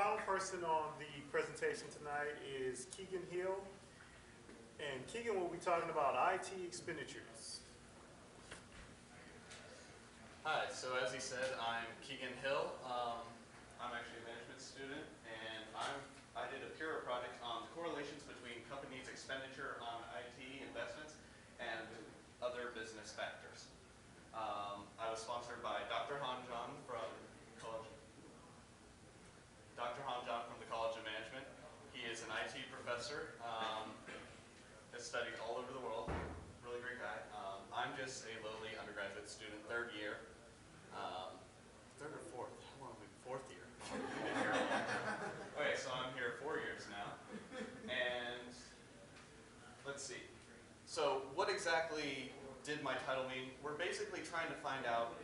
final person on the presentation tonight is Keegan Hill. And Keegan will be talking about IT expenditures. Hi, so as he said, I'm Keegan Hill. I'm actually a management student, and I did a peer project on correlations between companies' expenditure on IT investments and other business factors. I was sponsored by Dr. Hanjan from the College of Management. He is an IT professor, has studied all over the world, really great guy. I'm just a lowly undergraduate student, third year. Third or fourth? How long have we been? Fourth year. Okay, so I'm here 4 years now. And let's see. So what exactly did my title mean? We're basically trying to find out,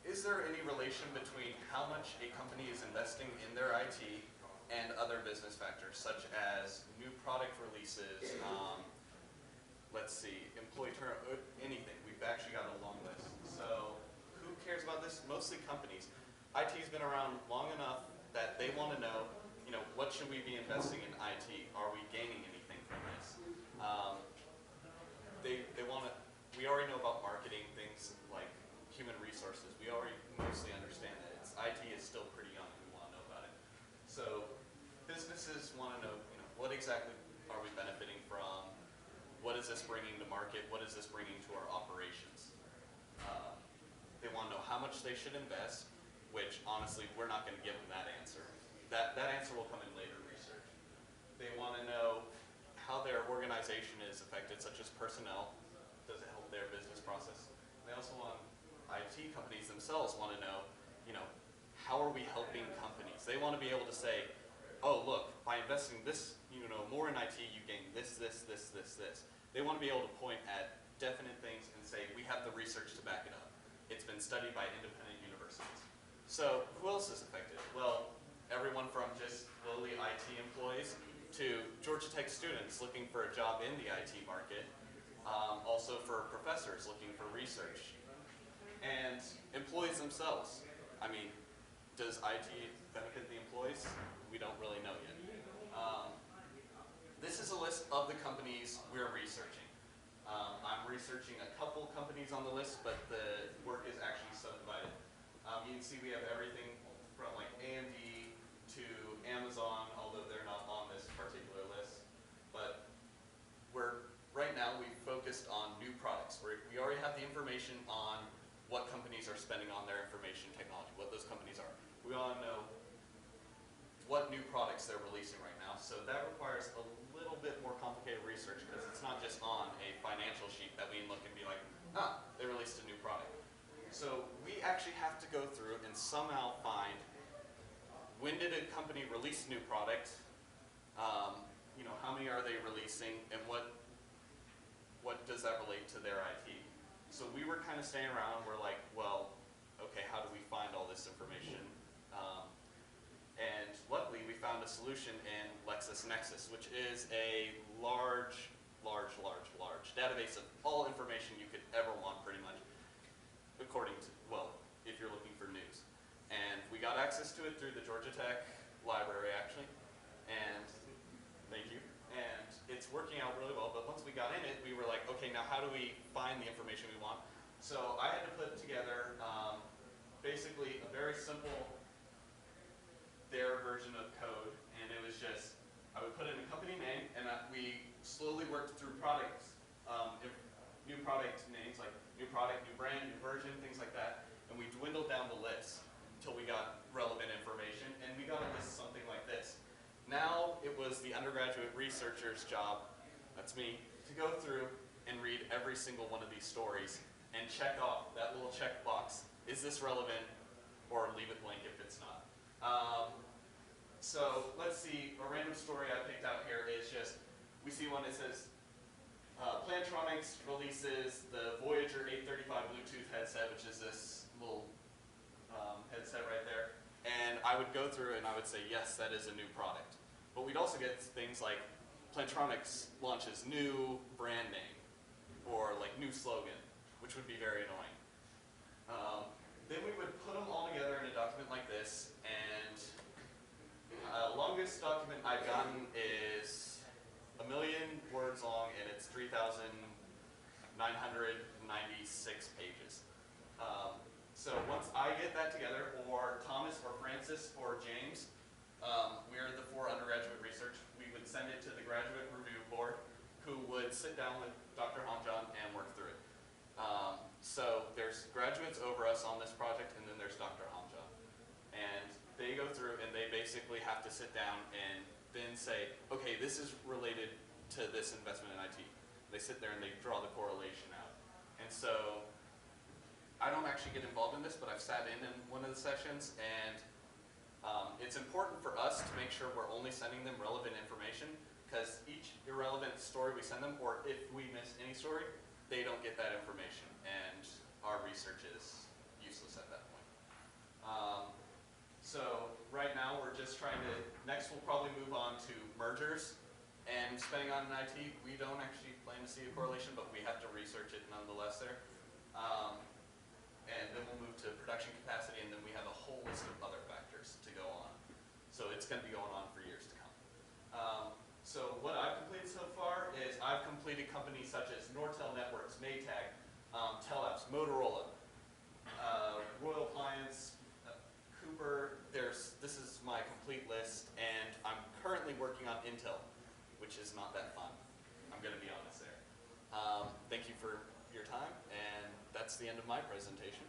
is there any relation between how much a company is investing in their IT and other business factors, such as new product releases, let's see, employee turnover, anything. We've actually got a long list. So who cares about this? Mostly companies. IT's been around long enough that they want to know, what should we be investing in IT? Are we gaining anything from this? They want to, we already know about marketing, things like human resources. We already mostly understand that. IT is still pretty young. We want to know about it. So businesses want to know, what exactly are we benefiting from? What is this bringing to market? What is this bringing to our operations? They want to know how much they should invest, which honestly, we're not going to give them that answer. That answer will come in later research. They want to know how their organization is affected, such as personnel. Does it help their business process? They also want, IT companies themselves want to know, how are we helping companies? They want to be able to say, oh, look, by investing this, more in IT, you gain this, this, this, this, this. They want to be able to point at definite things and say, we have the research to back it up. It's been studied by independent universities. So who else is affected? Well, everyone from just lowly IT employees to Georgia Tech students looking for a job in the IT market, also for professors looking for research, and employees themselves. I mean, does IT benefit the employees? We don't really know yet. This is a list of the companies we're researching. I'm researching a couple companies on the list, but the work is actually subdivided. You can see we have everything from like A&D to Amazon, although they're not on this particular list. But right now we've focused on new products. We already have the information on what companies are spending on their information technology, what those companies are. We want to know what new products they're releasing right now. So that requires a little bit more complicated research because it's not just on a financial sheet that we can look and be like, they released a new product. So we actually have to go through and somehow find when did a company release a new product, how many are they releasing, and what does that relate to their IT? So we were kind of staying around. We're like, well, okay, how do we find all this information? And luckily, we found a solution in LexisNexis, which is a large database of all information you could ever want, pretty much, according to, if you're looking for news. And we got access to it through the Georgia Tech library, actually, and thank you. And it's working out really well, but once we got in it, we were like, okay, now how do we find the information we want? So I had to put together basically a very simple their version of code, and it was just, I would put in a company name, and we slowly worked through products, new product names, like new product, new brand, new version, things like that, and we dwindled down the list until we got relevant information, and we got a list something like this. Now it was the undergraduate researcher's job, that's me, to go through and read every single one of these stories and check off that little checkbox. Is this relevant, or leave it blank if it's not. So let's see, a random story I picked out here is just, we see one that says, Plantronics releases the Voyager 835 Bluetooth headset, which is this little headset right there. And I would go through and I would say, yes, that is a new product. But we'd also get things like Plantronics launches new brand name or like new slogan, which would be very annoying. Then we would put them all together in a document like this, and longest document I've gotten is 1 million words long, and it's 3,996 pages. So once I get that together, or Thomas or Francis or James, we're the 4 undergraduate research, we would send it to the graduate review board, who would sit down with Dr. Hamjan and work through it. So there's graduates over us on this project, and then there's Dr. Hamjan. And they go through and they basically have to sit down and then say, okay, this is related to this investment in IT. They sit there and they draw the correlation out. And so I don't actually get involved in this, but I've sat in one of the sessions, and it's important for us to make sure we're only sending them relevant information, because each irrelevant story we send them, or if we miss any story, they don't get that information, and our research is useless at that point. So right now we're just trying to, next we'll probably move on to mergers and spending on an IT. We don't actually plan to see a correlation, but we have to research it nonetheless there. And then we'll move to production capacity, and then we have a whole list of other factors to go on. So it's going to be going on for years to come. So what I've completed so far is I've completed companies such as Nortel Networks, Maytag, Telabs, Motorola, Royal Appliance, Cooper. This is my complete list, and I'm currently working on Intel, which is not that fun. I'm going to be honest there. Thank you for your time, and that's the end of my presentation.